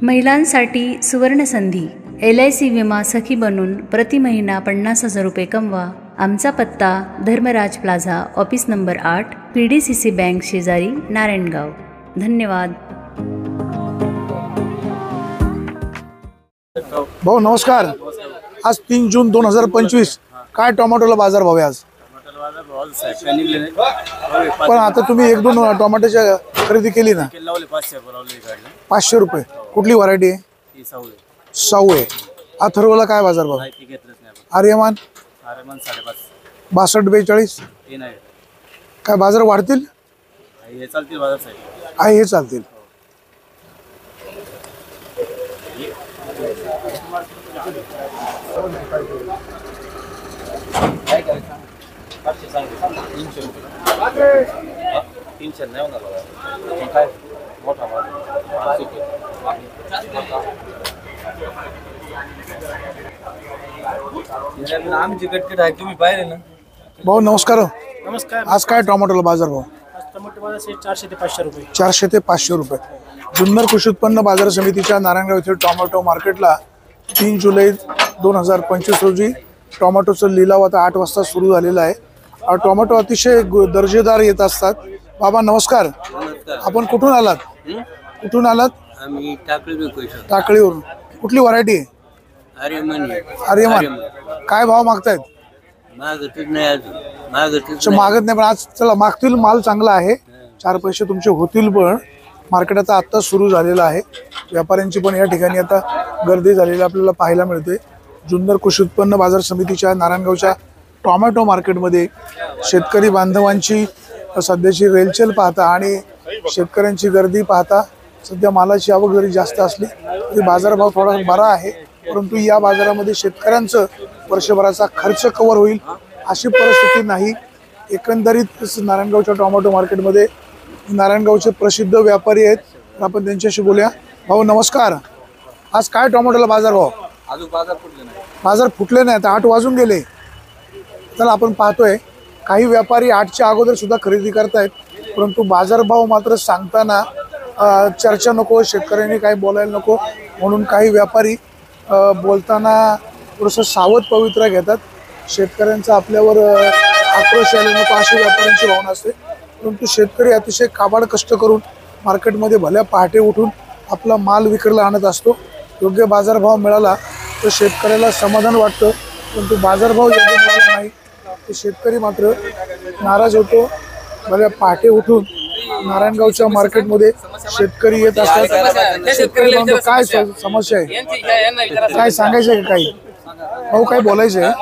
महिलांसाठी सुवर्णसंधी LIC विमा सखी बनून प्रति महिना 50,000 रुपये कमवा। आमचा पत्ता Dharmaraj plaza, office number 8, PDCC bank शेजारी, नारायणगाव। धन्यवाद। भाऊ नमस्कार। आज 3 जून 2025 काय टोमॅटोला बाजार भाव आहे आज? पण आता तुम्ही 1-2 टोमॅटोच्या खरेदी केली ना? 500 रुपये। कुठली व्हरायटी आहे? साऊ आहे। अथर्वला काय बाजार भाव? आर्यमान 62-42 काय बाजार वाढतील? हे चालतील। भाऊ नमस्कार। नमस्कार। आज काय टोमॅटोला बाजार भाव? टोमॅटो बाजार 400 ते 500 रुपये। 400 ते 500 रुपये। जुन्नर कृषी उत्पन्न बाजार समितीच्या नारायणगाव येथील टोमॅटो मार्केटला 3 जुलै 2025 रोजी टोमॅटोचा लिलाव आता 8 वाजता सुरू झालेला आहे। टोमॅटो अतिशय दर्जेदार येत असतात। बाबा नमस्कार। आपण कुठून आलात? आम्ही टाकळीवरून। कुठली व्हरायटी आहे? आर्यमान। काय भाव मागतायत? मागत नाही मागत नाही, पण आज चला मागतील। माल चांगला आहे, 4 पैसे तुमचे होतील। पण मार्केट आता आत्ता सुरू झालेलं आहे। व्यापाऱ्यांची पण या ठिकाणी आता गर्दी झालेली आपल्याला पाहायला मिळते। जुन्नर कृषी उत्पन्न बाजार समितीच्या नारायणगावच्या टोमॅटो मार्केटमध्ये शेतकरी बांधवांची सध्याची रेलचेल पाहता आणि शेतकऱ्यांची गर्दी पाहता सध्या मालाची आवक जरी जास्त असली तरी बाजारभाव थोडा बरा आहे। परंतु या बाजारामध्ये शेतकऱ्यांचं वर्षभराचा खर्च कव्हर होईल अशी परिस्थिती नाही। एकंदरीत नारायणगावच्या टोमॅटो मार्केटमध्ये नारायणगावचे प्रसिद्ध व्यापारी आहेत, आपण त्यांच्याशी बोलूया। भाऊ नमस्कार। आज काय टोमॅटोला बाजारभाव? अजून बाजार फुटले नाही, आता 8 वाजून गेले। तर आपण पाहतोय काही व्यापारी 8च्या अगोदर सुद्धा खरेदी करतायत, परंतु बाजारभाव मात्र सांगताना चर्चा नको, शेतकऱ्यांनी काही बोलायला नको म्हणून काही व्यापारी बोलताना थोडंसं सावध पवित्रा घेतात। शेतकऱ्यांचा आपल्यावर आक्रोश यायला नको अशी व्यापाऱ्यांची भावना असते। परंतु शेतकरी अतिशय काबाड कष्ट करून मार्केटमध्ये भल्या पहाटे उठून आपला माल विक्रीला आणत असतो। योग्य बाजारभाव मिळाला तर शेतकऱ्याला समाधान वाटतं, परंतु बाजारभाव योग्य मिळाला नाही तर शेतकरी मात्र नाराज होतो। भल्या पहाटे उठून नारायणगावच्या मार्केटमध्ये शेतकरी येत असतात। शेतकरी बांधव काय समस्या आहे, काय सांगायचं आहे? काही भाऊ काय बोलायचं आहे?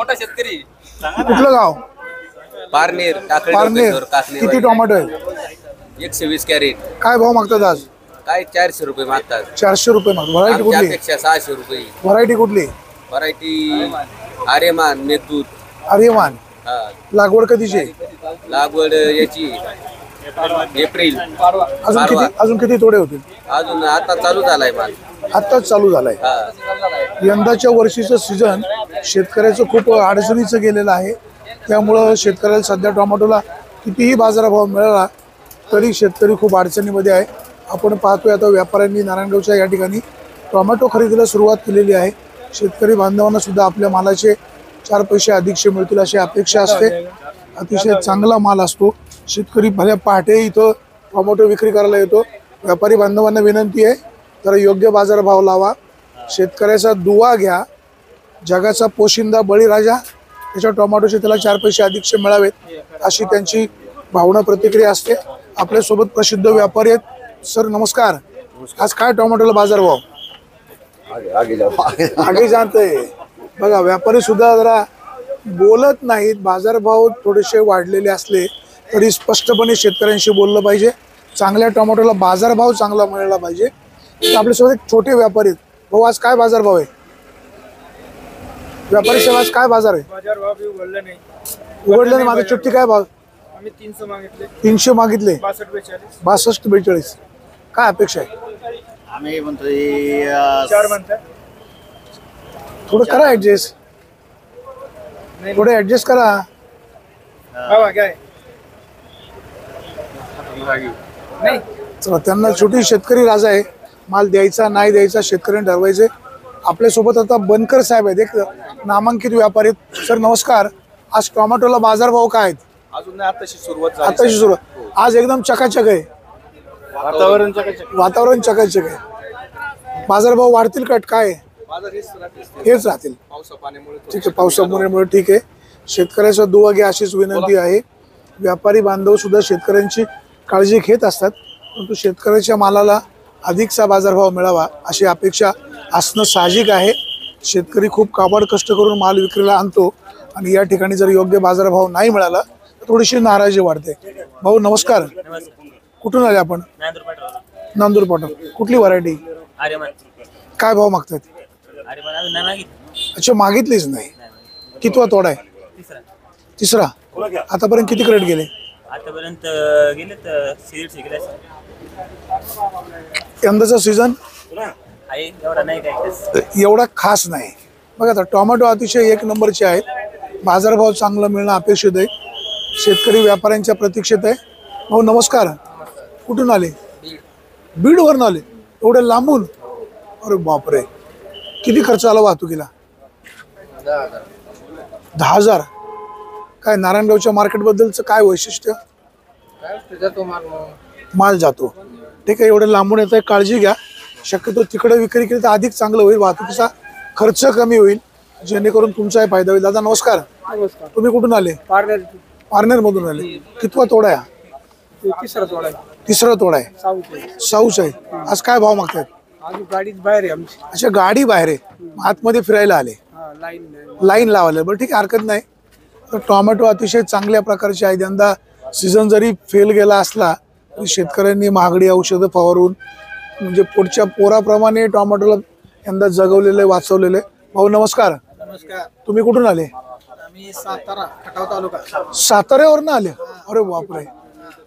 कुठलं गाव? पारनेर। किती टोमॅटो आहे? 120 कॅरेट। काय भाव मागतात आज? काय 400 रुपये मागतात। 400 रुपये मागतात। व्हरायटी कुठली? 600 रुपये। व्हरायटी कुठली? व्हरायटी आर्यमान मेघदूत। आर्यमान। लागवड कधीची? लागवड याची एप्रिल। अजून किती तोडे होतील? अजून आता चालू झालाय माल, आत्ताच चालू झालाय। यंदाच्या वर्षीचं सीझन शेतकऱ्याचं खूप अडचणीचं गेलेलं आहे। त्यामुळं शेतकऱ्याला सध्या टोमॅटोला कितीही बाजारभाव मिळाला तरी शेतकरी खूप अडचणीमध्ये आहे। आपण पाहतोय आता व्यापाऱ्यांनी नारायणगावच्या या ठिकाणी टोमॅटो खरेदीला सुरुवात केलेली आहे। शेतकरी बांधवांना सुद्धा आपल्या मालाचे 4 पैसे अधिकचे मिळतील अशी अपेक्षा असते। अतिशय चांगला माल असतो। शेतकरी भल्या पहाटे इथं टोमॅटो विक्री करायला येतो। व्यापारी बांधवांना विनंती आहे, तर योग्य बाजारभाव लावा, शेतकऱ्याचा दुवा घ्या। जगाचा पोशिंदा बळीराजा, त्याच्या टोमॅटोचे त्याला 4 पैसे अधिकचे मिळावेत अशी त्यांची भावना प्रतिक्रिया असते। आपल्यासोबत प्रसिद्ध व्यापारी आहेत। सर नमस्कार। आज काय टोमॅटोला बाजारभाव? आगे जानते बघा, व्यापारी सुद्धा जरा बोलत नाहीत। बाजारभाव थोडेसे वाढलेले असले तरी स्पष्टपणे शेतकऱ्यांशी बोललं पाहिजे। चांगल्या टोमॅटोला बाजारभाव चांगला मिळाला पाहिजे। आपल्यासोबत एक छोटे व्यापारी आहेत। भाऊ आज काय बाजारभाव आहे? व्यापारी साहेब आज काय बाजार आहे? बाजारभाव उघडले नाही। उघडले नाही, माझी चिठ्ठी काय भाव? आम्ही 300 मागितले। 300 मागितले। 62-42 काय अपेक्षा आहे? आम्ही म्हणतो 4 म्हणतात। थोडं करा ऍडजस्ट, थोडं ऍडजस्ट करा। काय नाही चला, त्यांना छोटी शेतकरी राजा आहे, माल द्यायचा नाही द्यायचा शेतकऱ्यांनी ठरवायचे. आपल्यासोबत आता बनकर साहेब आहेत, एक नामांकित व्यापारी आहेत. सर नमस्कार. आज टोमॅटोला बाजारभाव काय आहेत? अजून नाही, आताशी सुरुवात आताची सुरुवात. आज एकदम चकाचक आहे, वातावरण चकाचक आहे. बाजारभाव वाढतील का काय? हेच राहतील ठीक आहे, पावसामुळे ठीक आहे. शेतकऱ्याचा दुवा घ्या अशीच विनंती आहे. व्यापारी बांधव सुद्धा शेतकऱ्यांची काळजी घेत असतात, परंतु शेतकऱ्याच्या मालाला अधिकचा बाजारभाव मिळावा अशी अपेक्षा असणं साहजिक आहे. शेतकरी खूप काबाड कष्ट करून माल विक्रीला आणतो आणि या ठिकाणी जर योग्य बाजारभाव नाही मिळाला तर थोडीशी नाराजी वाढते. भाऊ नमस्कार. कुठून आले आपण? नांदूर पाटण. कुठली व्हरायटी? काय भाव मागतात? अच्छा, मागितलीच नाही. कितवा तोडा आहे? तिसरा. आतापर्यंत किती क्रेट गेले? आतापर्यंत गेले तर 150 गेले. यंदाचा सीझन आहे एवढा नाही काय एवढा खास नाही. बघा आता टोमॅटो अतिशय एक नंबरचे आहेत. बाजारभाव चांगला मिळणं अपेक्षित आहे. शेतकरी व्यापाऱ्यांच्या प्रतीक्षेत आहे. भाऊ नमस्कार. कुठून आले? बीडवरून आले. एवढे लांबून? अरे बापरे, किती खर्च आला वाहतुकीला? 10,000. काय नारायणगावच्या मार्केटबद्दलचं काय वैशिष्ट्य? माल जातो. ठीक आहे, एवढे लांबून येत आहे, काळजी घ्या. शक्यतो तिकडे विक्री केली तर अधिक चांगलं होईल, वाहतुकीचा खर्च कमी होईल, जेणेकरून तुमचाही फायदा होईल. दादा नमस्कार. तुम्ही कुठून आले? पारनेर मधून आले. कितवा तोडा आहे? तिसरा तोडा आहे. साऊच आहे. आज काय भाव मागतात? गाडीत बाहेर आहे आमची. अच्छा, गाडी बाहेर आहे, आतमध्ये फिरायला आले, लाईन लावायला. बरं ठीक आहे, हरकत नाही. तर टोमॅटो अतिशय चांगल्या प्रकारचे आहेत. यंदा सीझन जरी फेल गेला असला तरी शेतकऱ्यांनी महागडी औषधं फवारून म्हणजे पुढच्या पोराप्रमाणे टोमॅटोला यंदा जगवलेले वाचवलेले. भाऊ नमस्कार. नमस्कार. तुम्ही कुठून आले? आम्ही सातारा खटाव तालुका. साताऱ्यावरून आले? अरे बापरे,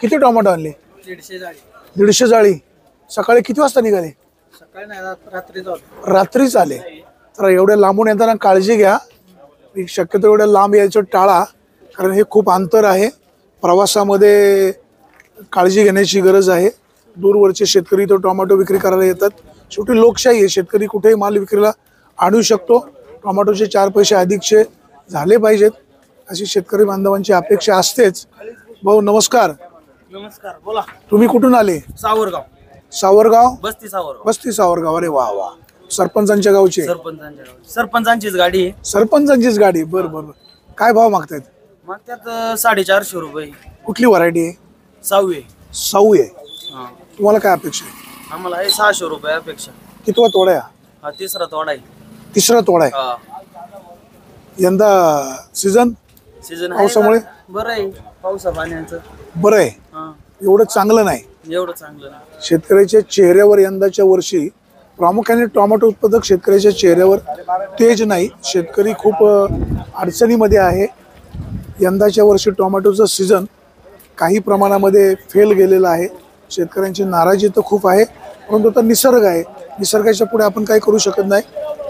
किती टोमॅटो आणले? 150 जाळी. 150 जाळी. सकाळी किती वाजता निघाले? सकाळी नाही, रात्री जाऊ. रात्रीच आले. तर एवढ्या लांबून येताना काळजी घ्या. शक्यतो एवढ्या लांब यायचं टाळा, कारण हे खूप अंतर आहे. प्रवासामध्ये काळजी घेण्याची गरज आहे. दूरवरचे शेतकरी तो टोमॅटो विक्री करायला येतात. शेवटी लोकशाही आहे, शेतकरी कुठेही माल विक्रीला आणू शकतो. टोमॅटोचे 4 पैसे अधिकचे झाले पाहिजेत अशी शेतकरी बांधवांची अपेक्षा असतेच. भाऊ नमस्कार. नमस्कार. बोला. तुम्ही कुठून आले? सावरगाव. सावरगाव. बस्ती सावरगाव. बस्ती सावरगाव. अरे वा वा, सरपंचांच्या गावचे? सरपंचांचीच गाडी आहे. सरपंचांचीच गाडी. बरं बरं. काय भाव मागतायत? मग त्यात 450 रुपये. कुठली व्हरायटी आहे? साववे. साऊ आहे. तुम्हाला काय अपेक्षा आहे? आम्हाला आहे 600 रुपये अपेक्षा. कितवा तोडा आहे? हा तिसरा तोडा आहे. तिसरा तोडा आहे. यंदा सीझन पावसामुळे बरं आहे. पावसा पाण्याचं बरं आहे. एवढं चांगलं नाही. एवढं चांगलं नाही. शेतकऱ्याच्या चेहऱ्यावर यंदाच्या वर्षी प्रामुख्याने टोमॅटो उत्पादक शेतकऱ्याच्या चेहऱ्यावर तेज नाही. शेतकरी खूप अडचणीमध्ये आहे. यंदाच्या वर्षी टोमॅटोचं सीझन काही प्रमाणामध्ये फेल गेलेलं आहे. शेतकऱ्यांची नाराजी तर खूप आहे, परंतु आता निसर्ग आहे, निसर्गाच्या पुढे आपण काही करू शकत नाही.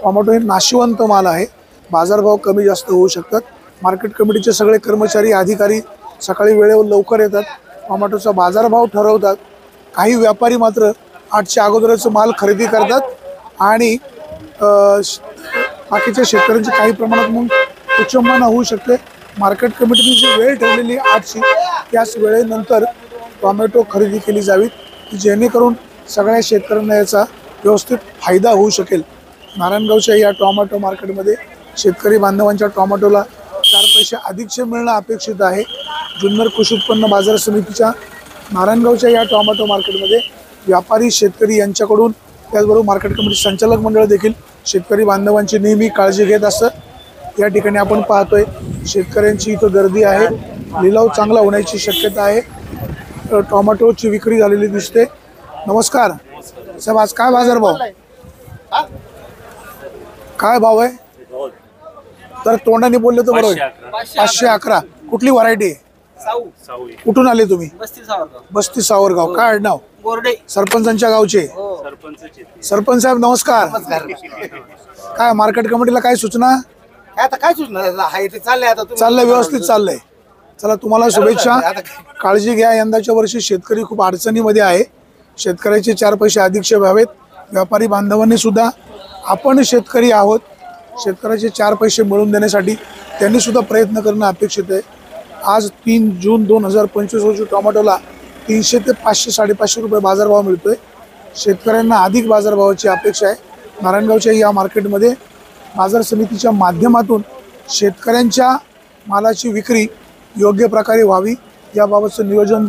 टोमॅटो हे नाशिवंत माल आहे. बाजारभाव कमी जास्त होऊ शकतात. मार्केट कमिटीचे सगळे कर्मचारी अधिकारी सकाळी वेळेवर लवकर येतात, टोमॅटोचा बाजारभाव ठरवतात. काही व्यापारी मात्र 8च्या अगोदरच माल खरेदी करतात आणि बाकीच्या शेतकऱ्यांची काही प्रमाणात मग उच्चंबना होऊ शकते. मार्केट कमिटीने जी वेळ ठेवलेली 8ची त्याच वेळेनंतर टोमॅटो खरेदी केली जावी, जेणेकरून सगळ्या शेतकऱ्यांना याचा व्यवस्थित फायदा होऊ शकेल. नारायणगावच्या या टोमॅटो मार्केटमध्ये शेतकरी बांधवांच्या टोमॅटोला 4 पैसे अधिकचे मिळणं अपेक्षित आहे. जुन्नर कृषी उत्पन्न बाजार समितीच्या नारायणगावच्या या टोमॅटो मार्केटमध्ये व्यापारी शेतकरी यांच्याकडून त्याचबरोबर मार्केट कमिटी संचालक मंडळ देखील शेतकरी बांधवांची नेहमी काळजी घेत असतात. या ठिकाणी आपण पाहतोय शेतकऱ्यांची इथं गर्दी आहे. लिलाव चांगला होण्याची शक्यता आहे. टोमॅटोची विक्री झालेली दिसते. नमस्कार साहेब, आज काय बाजार भाव? काय भाव आहे? तर तोंडाने बोलले तर बरोबर. 511. कुठली व्हरायटी? कुठून आले तुम्ही? बस्ती सावरगाव. काय आडनाव? सरपंचांच्या गावचे. सरपंच साहेब नमस्कार. काय मार्केट कमिटीला काय सूचना? आता काय सुचणार? चाललंय व्यवस्थित चाललंय. चला तुम्हाला शुभेच्छा. काळजी घ्या. यंदाच्या वर्षी शेतकरी खूप अडचणीमध्ये आहे. शेतकऱ्याचे 4 पैसे अधिकचे व्हावेत व्यापारी बांधवांनी सुद्धा आपण शेतकरी आहोत, शेतकऱ्याचे 4 पैसे मिळवून देण्यासाठी त्यांनी सुद्धा प्रयत्न करणं अपेक्षित आहे. आज 3 जून 2025 रोजी टोमॅटोला 300 ते 500 550 रुपये बाजारभाव मिळतोय. शेतकऱ्यांना अधिक बाजारभावाची अपेक्षा आहे. नारायणगावच्या या मार्केटमध्ये बाजार समितीच्या माध्यमातून शेतकऱ्यांच्या मालाची विक्री योग्य प्रकारे व्हावी याबाबतचं नियोजन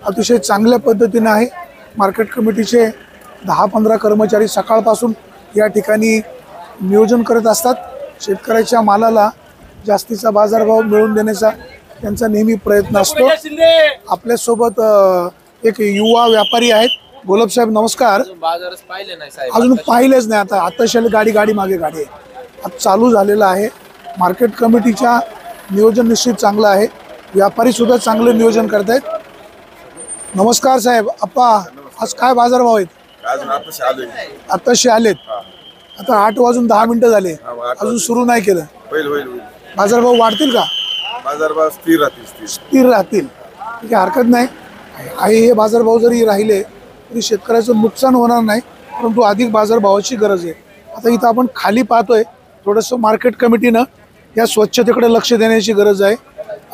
अतिशय चांगल्या पद्धतीने आहे. मार्केट कमिटीचे 10-15 कर्मचारी सकाळपासून या ठिकाणी नियोजन करत असतात. शेतकऱ्याच्या मालाला जास्तीचा बाजारभाव मिळवून देण्याचा त्यांचा नेहमी प्रयत्न असतो. आपल्यासोबत एक युवा व्यापारी आहेत. गोलब साहेब नमस्कार. बाजारच पाहिले नाही साहेब, अजून पाहिलेच नाही. आता गाडी मागे गाडी आहे. आता चालू झालेलं आहे. मार्केट कमिटीच्या नियोजन निश्चित चांगलं आहे. व्यापारी सुद्धा चांगलं नियोजन करतायत. नमस्कार साहेब. आप्पा आज काय बाजारभाव आहेत? आताशी आलेत. आता 8 वाजून 10 मिनिटं झाले, अजून सुरू नाही केलं. बाजारभाव वाढतील का? बाजारभाव स्थिर राहतील. ठीक आहे, हरकत नाही. हे बाजारभाव जरी राहिले तरी शेतकऱ्याचं नुकसान होणार नाही, परंतु अधिक बाजारभावाची गरज आहे. आता इथं आपण खाली पाहतोय, थोडंसं मार्केट कमिटीनं या स्वच्छतेकडे लक्ष देण्याची गरज आहे.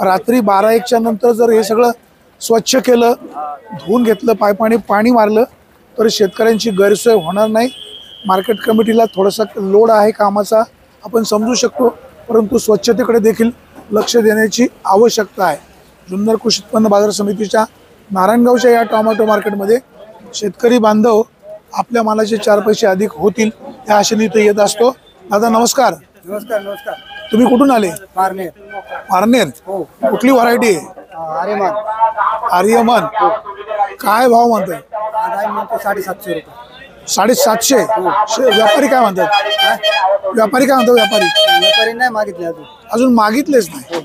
रात्री 12-1च्या नंतर जर हे सगळं स्वच्छ केलं, धुवून घेतलं, पाणी मारलं तर शेतकऱ्यांची गैरसोय होणार नाही. मार्केट कमिटीला थोडासा लोड आहे कामाचा, आपण समजू शकतो, परंतु स्वच्छतेकडे देखील लक्ष देण्याची आवश्यकता आहे. जुन्नर कृषी उत्पन्न बाजार समितीच्या नारायणगावच्या या टोमॅटो मार्केटमध्ये शेतकरी बांधव आपल्या मालाचे 4 पैसे अधिक होतील या आशेने इथे येत असतो. दादा नमस्कार. नमस्कार. नमस्कार. तुम्ही कुठून आले? पारनेर. पारनेर. हो. कुठली व्हरायटी आहे? आर्यमान. आर्यमान. काय भाव म्हणताय? आम्ही म्हणतो 750 रुपये. 750. व्यापारी काय म्हणतात? व्यापारी व्यापारी नाही मागितले अजून. अजून मागितलेच नाही.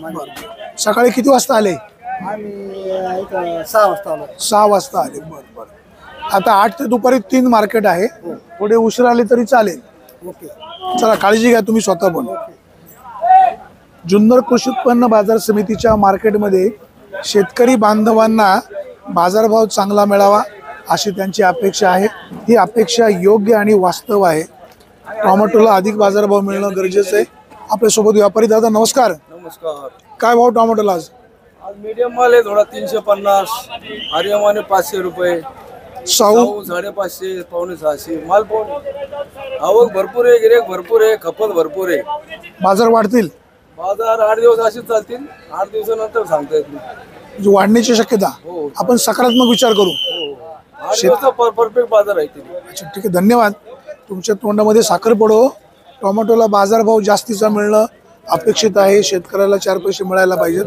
सकाळी किती वाजता आले? आम्ही इथं 6 वाजता आलो. 6 वाजता आले. बरं. आता 8 ते दुपारी 3 मार्केट आहे. थोडे उशीर आले तरी चालेल. ओके. चला, काळजी घ्या तुम्ही स्वतः पण. जुन्नर कृषी उत्पन्न बाजार समितीच्या मार्केटमध्ये शेतकरी बांधवांना बाजारभाव चांगला मिळावा अशी त्यांची अपेक्षा आहे. ही अपेक्षा योग्य आणि वास्तव आहे. टोमॅटोला अधिक बाजारभाव मिळणं गरजेचं आहे. आपल्यासोबत व्यापारी दादा नमस्कार. नमस्कार. काय भाव टोमॅटोला आज? आज मीडियम माल आहे थोडा 350, आर्यमाने 500 रुपये, साऊ 550, पावणे 600. माल पाहून आवक भरपूर आहे, गिऱ्हाईक भरपूर आहे, खपत भरपूर आहे. बाजार वाढतील? बाजार 8 दिवस असेच चालतील. 8 दिवसानंतर सांगता येत नाही. म्हणजे वाढण्याची शक्यता. हो. आपण सकारात्मक विचार करू. 8 दिवसाचा परफेक्ट बाजार आहे. अच्छा, ठीक आहे, धन्यवाद. तुमच्या तोंडामध्ये साखर पडो. टोमॅटोला बाजारभाव जास्तीचा मिळणं अपेक्षित आहे. शेतकऱ्याला 4 पैसे मिळायला पाहिजेत.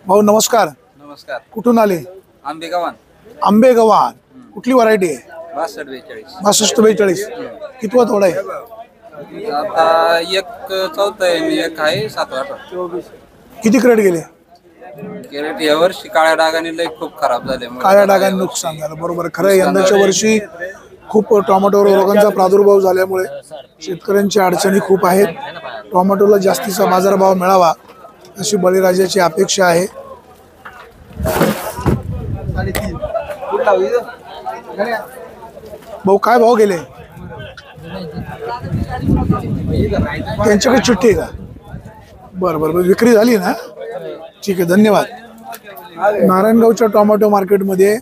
भाऊ नमस्कार. नमस्कार. कुठून आले? आंबेगावान. आंबेगव्हाण. कुठली व्हरायटी आहे? 62-42. कितवा तोडा आहे? आता एक चौथा आहे आणि एक आहे 7-8. किती क्रेट गेले? कॅरेट या वर्षी काळ्या डागाने लय खूप खराब झाले. काळ्या डागाने नुकसान झालं. बरोबर, खरं आहे. यंदाच्या वर्षी खूप टोमॅटोवर रोगांचा प्रादुर्भाव झाल्यामुळे शेतकऱ्यांच्या अडचणी खूप आहेत. टोमॅटोला जास्तीचा बाजारभाव मिळावा अशी बळीराजाची अपेक्षा आहे. भाऊ काय भाव गेले? त्यांच्याकडे चिठ्ठी आहे का? बरं. विक्री झाली ना? ठीक आहे, धन्यवाद. नारायणगावच्या टोमॅटो मार्केटमध्ये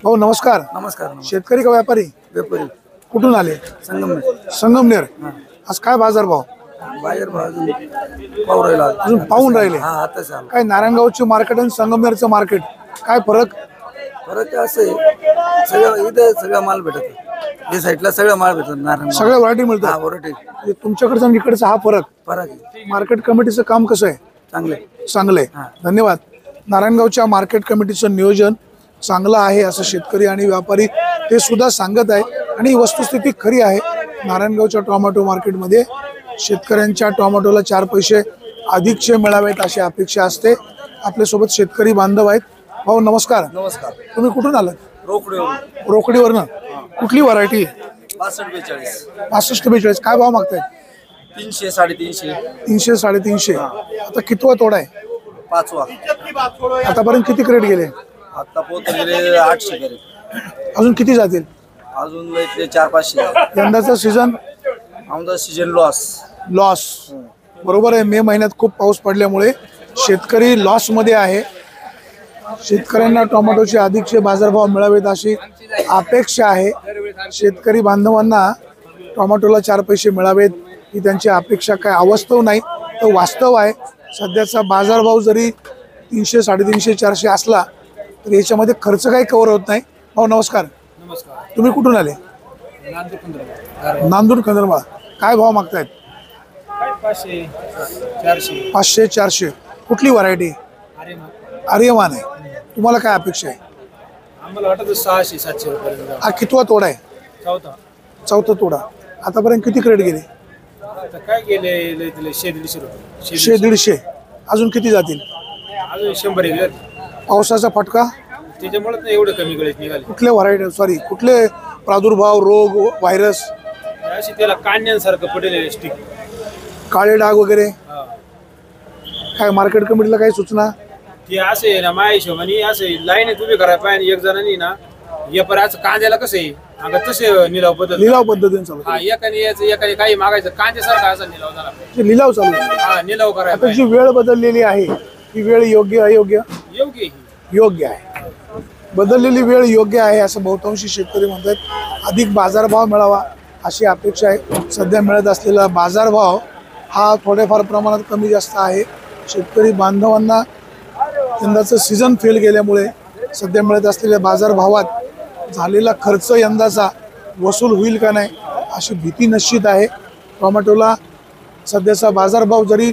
भाऊ नमस्कार. नमस्कार. शेतकरी का व्यापारी? व्यापारी. कुठून आले? संगमनेर. आज काय बाजारभाव? अजून पाहून राहिले? काय नारायणगावचे मार्केट आणि संगमनेरचं मार्केट काय फरक? असं आहे, सगळं इथं सगळा माल भेटत. या साईडला सगळा माल भेटत. नारायण सगळ्या व्हरायटी मिळतात. म्हणजे तुमच्याकडचा आणि इकडचा हा फरक. मार्केट कमिटीचं काम कसं आहे? चांगलं आहे. धन्यवाद. नारायणगावच्या मार्केट कमिटीचं नियोजन चांगलं आहे असं शेतकरी आणि व्यापारी ते सुद्धा सांगत आहे आणि ही वस्तुस्थिती खरी आहे. नारायणगावच्या टोमॅटो मार्केटमध्ये शेतकऱ्यांच्या टोमॅटोला 4 पैसे अधिकचे मिळावेत अशी अपेक्षा असते. आपल्यासोबत शेतकरी बांधव आहेत. भाऊ नमस्कार. नमस्कार. तुम्ही कुठून आलात? रोकडीवरनं. कुठली व्हरायटी? 62-42. काय भाव मागतायत? 300, 350. 300, 350. आता कितवा तोडा आहे? 5वा. आतापर्यंत किती क्रेट गेले? आता पोहोचले 800 कॅरेट. अजून किती जातील? अजून इथले 400-500. यंदाचा सीझन आमचा सीजन लॉस. बरोबर आहे. मे महिन्यात खूप पाऊस पडल्यामुळे शेतकरी लॉसमध्ये आहे. शेतकऱ्यांना टोमॅटोचे अधिकचे बाजारभाव मिळावेत अशी अपेक्षा आहे. शेतकरी बांधवांना टोमॅटोला 4 पैसे मिळावेत ही त्यांची अपेक्षा. काय अवास्तव नाही तर वास्तव आहे. सध्याचा बाजारभाव जरी 300, 350, 400 असला तर याच्यामध्ये खर्च काही कव्हर होत नाही. भाऊ नमस्कार. तुम्ही कुठून आले? नांदूर खंदरबाळ. काय भाव मागतायत? 500, 400. कुठली व्हरायटी? आर्यमान आहे. तुम्हाला काय अपेक्षा आहे? आम्हाला वाटत 600-700 रुपये. हा कितवा तोडा आहे? चौथा तोडा. आतापर्यंत किती क्रेट गेले? आता काय गेले 100-150 रुपये. 100-150. अजून किती जातील? अजून 100 गेले. पावसाचा फटका? त्याच्यामुळे एवढे कमी गळेच निघाले. कुठले व्हरायटी कुठले प्रादुर्भाव रोग व्हायरस अशी त्याला कांड्यांसारखं पडलेले स्टिक, काळे डाग वगैरे? काय मार्केट कमिटीला काही सूचना? ते असे आहे ना माझ्या हिशोबाने असे लाईनीत उभी करायला पाहिजे. एक जणांनी ना या परत कांद्याला कसं आहे अगं तसे निलाव पद्धतीने चालू. हा एकाने यायचं एकाने काही मागायचं. कांद्यासारखा असा निलाव झाला. लिलाव चालू आहे. हा निलाव करायला आता जी वेळ बदललेली आहे ती वेळ योग्य अयोग्य? योग्य योग्य आहे. बदललेली वेळ योग्य आहे असं बहुतांशी शेतकरी म्हणतात. अधिक बाजारभाव मिळावा अशी अपेक्षा आहे. सध्या मिळत असलेला बाजारभाव हा थोड्याफार प्रमाणात कमी जास्त आहे. शेतकरी बांधवांना यंदाचं सीझन फेल गेल्यामुळे सध्या मिळत असलेल्या बाजारभावात झालेला खर्च यंदाचा वसूल होईल का नाही अशी भीती निश्चित आहे. टोमॅटोला सध्याचा बाजारभाव जरी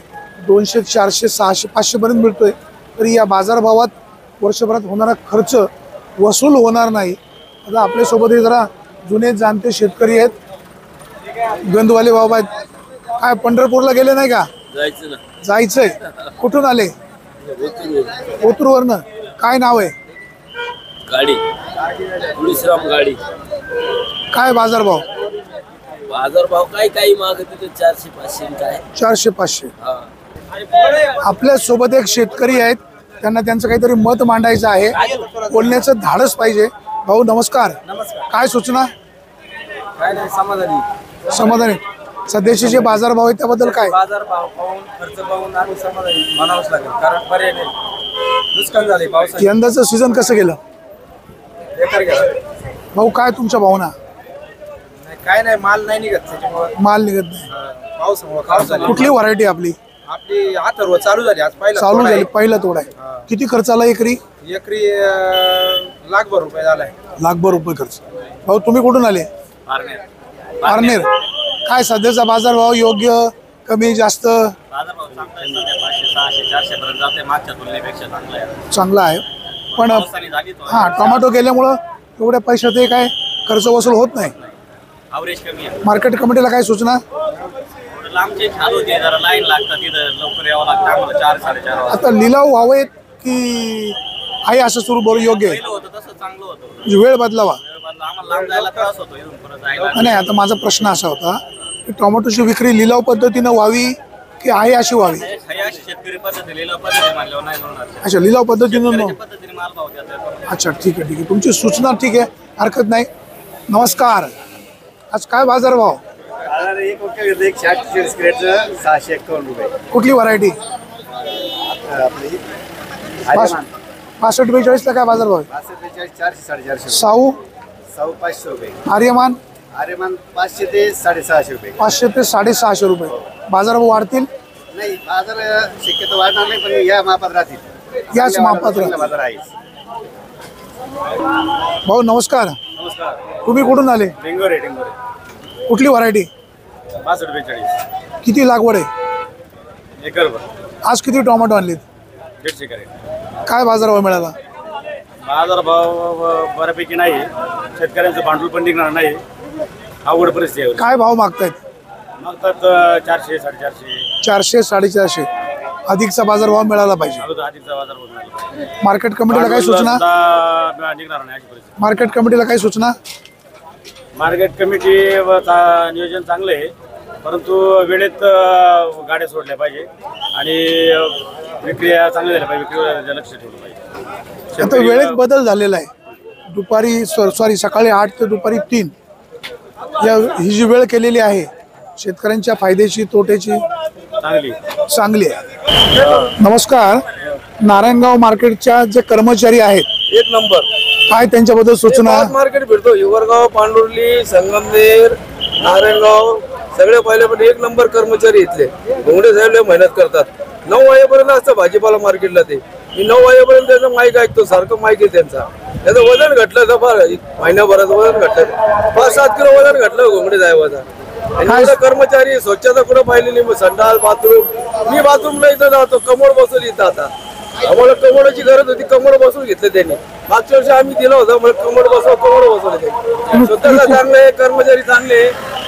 200, 400, 600, 500 पर्यंत मिळतोय तरी या बाजारभावात वर्षभरात होणारा खर्च वसूल होणार नाही. आता आपल्यासोबतही जरा जुने जाणते शेतकरी आहेत. गंधवाले बाबा आहेत. काय पंढरपूरला गेले नाही का? जायचंय. कुठून आले? ओतूरवरनं. काय नाव आहे? गाडी तुळशीराम गाडी. काय बाजारभाव? बाजारभाव काय काही मागत 400-500 काय 400-500. आपल्या सोबत एक शेतकरी आहेत. त्यांना त्यांचं काहीतरी मत मांडायचं आहे. बोलण्याचं धाडस पाहिजे. भाऊ नमस्कार. काय सूचना? काय नाही समाधानी. सध्याचे जे बाजारभाव आहेत त्याबद्दल काय? बाजारभाव पाहून खर्च पाहून आम्ही समाधानी म्हणावंच लागेल. कारण पर्याय नाही. नुकसान झाले पावसाने. यंदाचं सीझन कसं गेलं? बेकार गेला. भाऊ काय तुमच्या भावना? काय नाही माल नाही निघत त्याच्यामुळे. माल निघत नाही. पावसामुळे खास झाली. कुठली व्हरायटी आपली? आपली अथर्व चालू झाली. आज चालू झाली. पहिला तोडा आहे. किती खर्च आला एकरी? एकरी लाखभर रुपये झालाय. लाखभर रुपये खर्च. भाऊ तुम्ही कुठून आले? पारनेर. काय सध्याचा बाजारभाव योग्य कमी जास्त? बाजारभाव चांगला आहे. 500-600-400 पर्यंत जाते. मागच्या तुलनेपेक्षा चांगला आहे. चांगला आहे. पण हा टोमॅटो गेल्यामुळं एवढ्या पैशात काय खर्च वसूल होत नाही. अवरेज कमी आहे. मार्केट कमिटीला काय सूचना? लांबचे चालू होते जरा लाईन लागतात तिथं लवकर यावं लागतं आम्हाला 4-4:30 वाजता. आता लिलाव व्हावेत की आहे असं सुरू बरं योग्य आहे? होतं तसं चांगलं होतं. म्हणजे वेळ बदलावा. आम्हाला लांब जायला त्रास होतो इथून परत जायला. नाही आता माझा प्रश्न असा होता की टोमॅटोची विक्री लिलाव पद्धतीनं व्हावी की आहे अशी व्हावी? अशी शेतकरी पद्धती लिहिलं पद्धती मानल्यावर नाही होणार. अच्छा लिलाव पद्धतीनं. पद्धतीने माल भाव द्यायचा. अच्छा ठीक आहे ठीक आहे. तुमची सूचना ठीक आहे हरकत नाही. नमस्कार. आज काय बाजारभाव? 651 रुपये. कुठली व्हरायटी? 65-42 ला काय बाजारभाव आहे? 400-450. साऊ? 500 रुपये. आर्यमान? आर्यमान 500 ते 650 रुपये. 500 ते 650 रुपये. बाजारभाव वाढतील? नाही बाजार शक्यतो वाढणार नाही पण या मापात राहतील. याच मापात राहतील. बाजार आहे. भाऊ नमस्कार. नमस्कार. तुम्ही कुठून आले? डेंगोरे. कुठली व्हरायटी? 62-42. किती लागवड आहे? एकरभर. आज किती टोमॅटो आणलीत? 150 कॅरेट. काय बाजारभाव मिळाला? बाजारभाव बऱ्यापैकी नाही. शेतकऱ्यांचं भांडवल पण निघणार नाही. अवघड परिस्थिती आहे. काय भाव मागतायत? मागतात 400-450. 400-450. अधिकचा बाजारभाव मिळाला पाहिजे. आधीचा बाजार होणार. मार्केट कमिटीला काय सूचना? निघणार नाही अशी परिस्थिती. मार्केट कमिटीला काय सूचना? मार्केट कमिटी नियोजन चांगलं आहे परंतु वेळेत गाड्या सोडल्या पाहिजे आणि विक्रिया चांगल्या झाल्या पाहिजे. विक्रीवर लक्ष ठेवलं पाहिजे. आता वेळेत बदल झालेला आहे. दुपारी सॉरी सकाळी 8 ते दुपारी 3 ही जी वेळ केलेली आहे शेतकऱ्यांच्या फायद्याची तोट्याची चांगली आहे। नमस्कार, नारायणगाव मार्केटच्या जे कर्मचारी आहेत एक नंबर काय त्यांच्याबद्दल सूचना? मार्केट फिरतो, हिवरगाव, पांडुर्ली, संगमनेर, नारायणगाव सगळे पहिले पण एक नंबर कर्मचारी इथले घोंगडे साहेब लय मेहनत करतात। 9 वाजेपर्यंत असतं भाजीपाला मार्केटला ते, मी 9 वाजेपर्यंत त्याचं माईक ऐकतो, सारखं माईक आहे त्यांचा। त्याचं वजन घटलं तर फार महिन्याभरात वजन घटलं, 5-7 किलो वजन घटलं घोंगडे साहेबाचा। आणि कर्मचारी स्वच्छता कुठं पाहिलेली, मग संडास बाथरूम, मी बाथरूमला इथं जातो, कमोड बसवली इथं। आता आम्हाला कमोडाची गरज होती, कमोड बसवून घेतले त्यांनी। मागच्या वर्षी आम्ही दिलं होतं, मला कमोड बसवले त्यांनी। स्वच्छता चांगले आहे, कर्मचारी चांगले,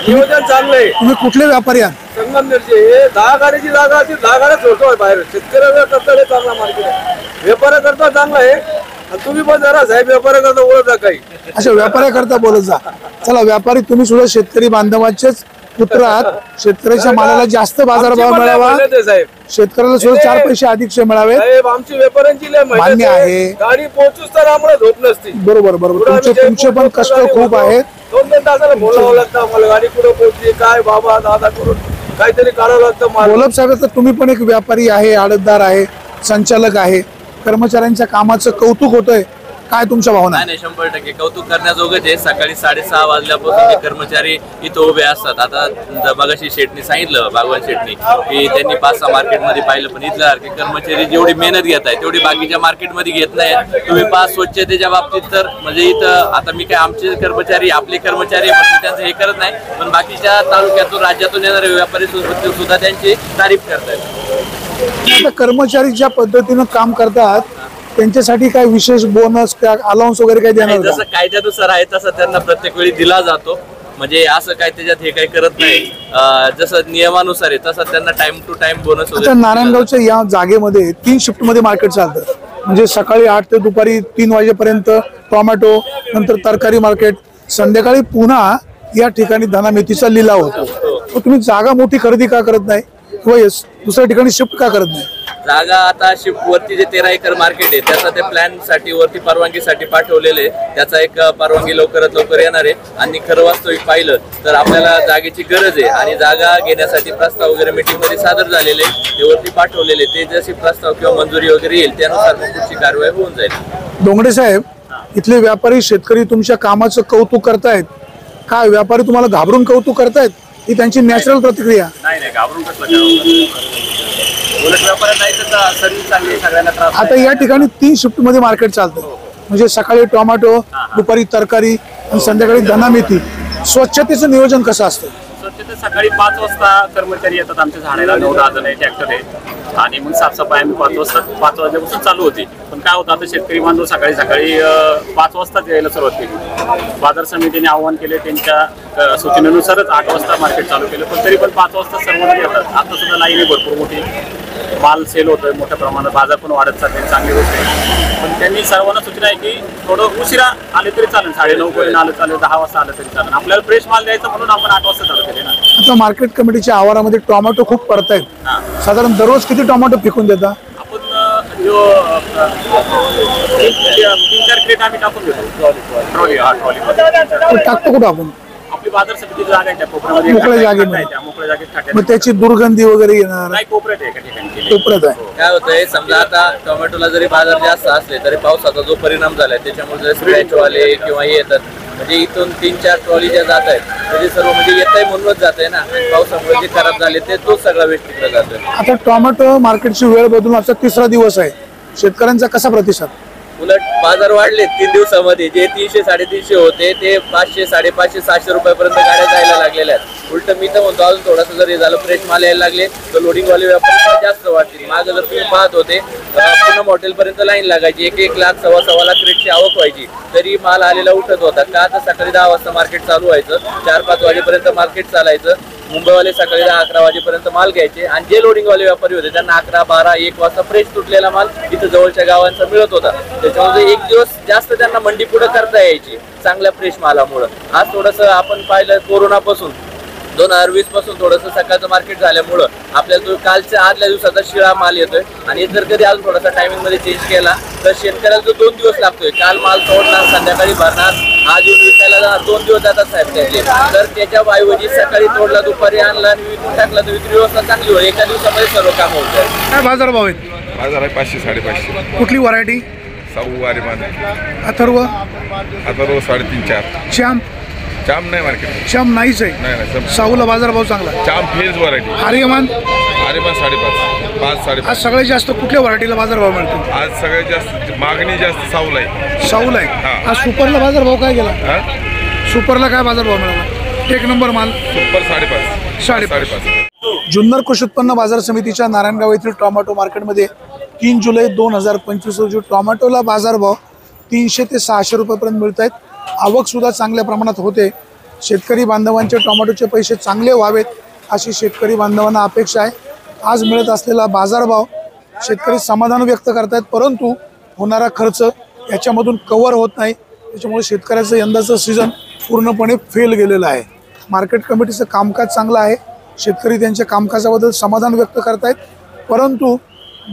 नियोजन चांगलं आहे। तुम्ही कुठले व्यापारी आहात? संगमनेरचे, हे 10 गाडीची जागा असते, 10 गाड्या सोडतो बाहेर। शेतकऱ्याला करता चांगला मार्केट आहे, व्यापाऱ्या करता चांगला आहे। आणि तुम्ही पण जरा साहेब व्यापाऱ्या करता बोलत जा काही, अशा व्यापाऱ्या करता बोलत जा। चला व्यापारी, तुम्ही सुद्धा शेतकरी बांधवांचेच पुत्र आहात, शेतकऱ्याच्या मालाला जास्त बाजारभाव मिळावा, साहेब शेतकऱ्याला सुद्धा 4 पैसे अधिकचे मिळावे, साहेब आमची व्यापाऱ्यांची लय मेहनत मान्य आहे। गाडी पोहोचूच तर आम्हाला झोप नसती। बरोबर बरोबर, तुमचे पण कष्ट खूप आहेत। 2-2 तासाला बोलावं लागतं आम्हाला, गाडी कुठं पोहोचली काय बाबा दादा करून काहीतरी काढावं लागतं माल। बोलब साहेब, तर तुम्ही पण एक व्यापारी आहे, आडतदार आहे, संचालक आहे, कर्मचाऱ्यांच्या कामाचं कौतुक होतंय, काय तुमच्या भावना? नाही 100% कौतुक करण्याजोगंच आहे। सकाळी 6:30 वाजल्यापासून ते कर्मचारी इथं उभे असतात। आता मगाशी शेटनी सांगितलं, भगवान शेटनी, की त्यांनी 5-6 मार्केटमध्ये पाहिलं, पण इथल्या कर्मचारी जेवढी मेहनत घेत आहे तेवढी बाकीच्या मार्केटमध्ये घेत नाही। तुम्ही पास स्वच्छतेच्या बाबतीत तर म्हणजे इथं आता मी काय आमचे कर्मचारी आपले कर्मचारी म्हणून त्यांचं हे करत नाही, पण बाकीच्या तालुक्यातून राज्यातून येणारे व्यापारी सुद्धा त्यांची तारीफ करतात। आता कर्मचारी ज्या पद्धतीनं काम करतात त्यांच्यासाठी काय विशेष बोनस, काय अलाउन्स वगैरे काय देणार? जसं कायद्यानुसार आहे तसं त्यांना प्रत्येक वेळी दिला जातो, म्हणजे असं काय त्याच्यात हे काही करत नाही, जसं नियमानुसार आहे तसं त्यांना टाइम टू टाइम बोनस आता नारायणगावच्या या जागेमध्ये 3 शिफ्ट मध्ये मार्केट चालतं, म्हणजे सकाळी 8 ते दुपारी 3 वाजेपर्यंत टोमॅटो, नंतर तरकारी मार्केट, संध्याकाळी पुन्हा या ठिकाणी धना मेथीचा लिलाव होतो। तुम्ही जागा मोठी खरेदी का करत नाही किंवा दुसऱ्या ठिकाणी शिफ्ट का करत नाही? जागा आता शिफ्ट वरती जे 13 एकर मार्केट आहे त्याचा ते प्लॅन साठी वरती परवानगीसाठी पाठवलेले, त्याचा एक परवानगी लवकरात लवकर येणार आहे। आणि खरं वास्तविक पाहिलं तर आपल्याला जागेची गरज आहे आणि जागा घेण्यासाठी प्रस्ताव वगैरे मीटिंग मध्ये सादर झालेले, ते वरती पाठवलेले, ते जसे प्रस्ताव किंवा मंजुरी वगैरे येईल त्यानुसार मग पुढची कारवाई होऊन जाईल। डोंगडे साहेब, इथले व्यापारी शेतकरी तुमच्या कामाचं कौतुक करतायत, काय व्यापारी तुम्हाला घाबरून कौतुक करतायत? ही त्यांची नॅचरल प्रतिक्रिया? नाही घाबरून कसलं उलट व्यापाऱ्यांना नाही तर सर्व्हिस चांगली, सगळ्यांना त्रास। आता या ठिकाणी 3 शिफ्ट मध्ये मार्केट चालतं, म्हणजे सकाळी टोमॅटो, दुपारी तरकारी आणि संध्याकाळी धना मेथी। स्वच्छतेचं नियोजन कसं असतं? स्वच्छता सकाळी 5 वाजता कर्मचारी येतात आमच्या झाडाला, 9-10 जण ट्रॅक्टर आहे, आणि मग साफसफाई आम्ही 5 वाजल्यापासून चालू होती। पण काय होतं आता शेतकरी बांधव सकाळी 5 वाजताच यायला सुरुवात केली। बाजार समितीने आव्हान केले, त्यांच्या सूचनेनुसारच 8 वाजता मार्केट चालू केलं, पण तरी पण 5 वाजता सर्वांना येतात। आता सुद्धा लाईन आहे भरपूर मोठी, माल सेल होतोय मोठ्या प्रमाणात, बाजार पण वाढत चालते, चांगली गोष्ट आहे। पण त्यांनी सर्वांना सूचना आहे की थोडं उशिरा आले तरी चालेल, 9:30 पर्यंत आलं चालेल, 10 वाजता आलं तरी चालेल, आपल्याला फ्रेश माल द्यायचा म्हणून आपण 8 वाजता चालू केले ना। आता मार्केट कमिटीच्या आवारामध्ये टोमॅटो खूप पडतायत, साधारण दररोज किती टोमॅटो फेकून देता? आपण 3-4 क्रेट आम्ही टाकून देतो ट्रॉली टाकतो कुठं आपण? आपली बाजार समिती जागा आहे त्या कोपऱ्यामध्ये, मोकळ्या जागेमध्ये? मोकळ्या जागेत टाकायचं, मग त्याची दुर्गंधी वगैरे येणार? नाही कोपऱ्यात आहे एका ठिकाणी। कोपऱ्यात आहे। काय होतंय, समजा आता टोमॅटोला जरी बाजार जास्त असले तरी पावसाचा जो परिणाम झालाय त्याच्यामुळे स्क्रॅचवाले किंवा हे येतात, म्हणजे इथून 3-4 ट्रॉली ज्या जात आहेत त्याचे सर्व म्हणजे येत आहे म्हणूनच जात आहे ना, पावसामुळे जे खराब झाले ते तोच सगळा वेस्ट तिकडे जातोय। आता टोमॅटो मार्केटची वेळ बदलून आजचा 3रा दिवस आहे, शेतकऱ्यांचा कसा प्रतिसाद? उलट बाजार वाढले 3 दिवसामध्ये, जे 300-350 होते ते 500, 550, 700 रुपयापर्यंत गाड्या जायला लागलेल्या आहेत। उलट मी तर म्हणतो अजून थोडंसं जर हे झालं, फ्रेश माल यायला लागले तर लोडिंगवाले व्यापारी जास्त वाढतील। मागं जर तुम्ही पाहत होते पूनम हॉटेलपर्यंत लाईन लागायची, 1-1 लाख 1.25 लाख क्रेटची आवक व्हायची, तरी माल आलेला उठत होता का? आता सकाळी 10 वाजता मार्केट चालू व्हायचं, 4-5 वाजेपर्यंत मार्केट चालायचं, मुंबईवाले सकाळी 10-11 वाजेपर्यंत माल घ्यायचे, आणि जे लोडिंगवाले व्यापारी होते त्यांना 11-12-1 वाजता फ्रेश तुटलेला माल इथं जवळच्या गावांचा मिळत होता। त्याच्यामुळे 1 दिवस जास्त त्यांना मंडी पुढे करता यायची चांगल्या फ्रेश मालामुळे। आज थोडंसं आपण पाहिलं कोरोनापासून 2020 पासून थोडंसं सकाळचं मार्केट झाल्यामुळं आपल्याला तो कालच्या आदल्या दिवसाचा शिळा माल येतोय आणि जर कधी अजून थोडासा टायमिंग मध्ये चेंज केला तर शेतकऱ्याला जो 2 दिवस लागतोय, काल माल तोडणार, संध्याकाळी भरणार, आज येऊन विकायला जाणार, 2 दिवस जातात साहेब त्याचे. तर त्याच्या ऐवजी सकाळी तोडला, दुपारी आणला आणि विकून टाकला तर विक्री व्यवस्था चांगली होईल. एका दिवसामध्ये सर्व काम होत आहे. काय बाजारभाव आहेत? बाजार आहे 500 550. कुठली व्हरायटी? साऊ आरेमान अथर्व? अथर्व 3.5 4. चाम नाही मार्केट. श्याम नाहीच आहे. नाही साऊला बाजारभाव चांगला. चाम फेज व्हरायटी. आर्यमान? आरेमान 5.5 5 5.5. आज सगळ्यात जास्त कुठल्या व्हरायटीला बाजारभाव मिळतो? आज सगळ्यात जास्त मागणी जास्त साऊला आहे. साऊला आहे. आज सुपरला बाजारभाव काय गेला? सुपरला काय बाजारभाव मिळाला? 1 नंबर माल सुपर 5.5 5.5. जुन्नर कृषी उत्पन्न बाजार समितीच्या नारायणगाव येथील टोमॅटो मार्केटमध्ये 3 जुलै 2025 रोजी टोमॅटोला बाजारभाव 300 ते 600 रुपयापर्यंत मिळत आहेत. आवक सुद्धा चांगल्या प्रमाणात होते. शेतकरी बांधवांचे टोमॅटोचे पैसे चांगले व्हावेत अशी शेतकरी बांधवांना अपेक्षा आहे. आज मिळत असलेला बाजारभाव शेतकरी समाधान व्यक्त करतायत, परंतु होणारा खर्च याच्यामधून कव्हर होत नाही. त्याच्यामुळे शेतकऱ्याचं यंदाचं सीझन पूर्णपणे फेल गेलेलं आहे. मार्केट कमिटीचं कामकाज चांगलं आहे. शेतकरी त्यांच्या कामकाजाबद्दल समाधान व्यक्त करतायत, परंतु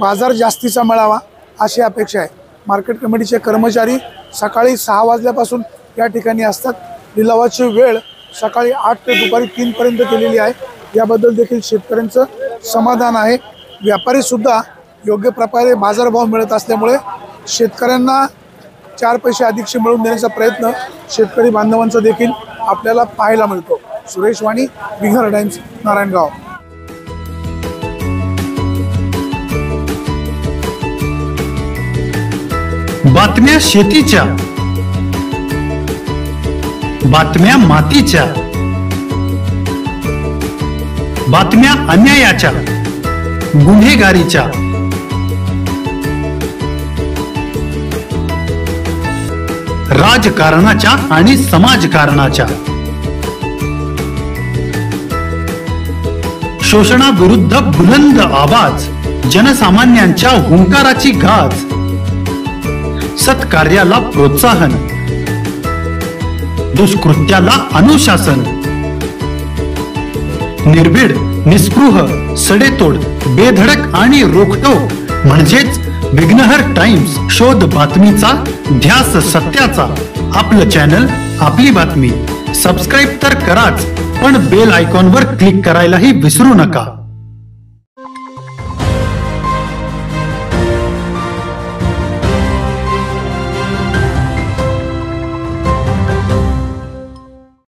बाजार जास्तीचा मिळावा अशी अपेक्षा आहे. मार्केट कमिटीचे कर्मचारी सकाळी 6 वाजल्यापासून या ठिकाणी असतात. लिलावाची वेळ सकाळी 8 ते दुपारी 3 पर्यंत केलेली आहे. याबद्दल देखील शेतकऱ्यांचं समाधान आहे. व्यापारीसुद्धा योग्य प्रकारे बाजारभाव मिळत असल्यामुळे शेतकऱ्यांना 4 पैसे अधिकचे मिळवून देण्याचा प्रयत्न शेतकरी बांधवांचा देखील आपल्याला पाहायला मिळतो. सुरेश वाणी, बिहार टाइम्स, नारायणगाव. बातम्या शेतीच्या, बातम्या मातीच्या, बातम्या अन्यायाच्या, गुन्हेगारीच्या, राजकारणाच्या आणि समाजकारणाच्या, शोषणाविरुद्ध बुलंद आवाज, जनसामान्यांच्या हुंकाराची गाज, सत्कार्याला प्रोत्साहन, दुष्कृत्याला अनुशासन, निर्भीड, निस्पृह, सडेतोड, बेधडक आणि रोखटोक म्हणजेच विघ्नहर टाइम्स. शोध बातमीचा, ध्यास सत्याचा. आपलं चॅनल, आपली बातमी. सबस्क्राईब तर कराच, पण बेल आयकॉनवर क्लिक करायलाही विसरू नका.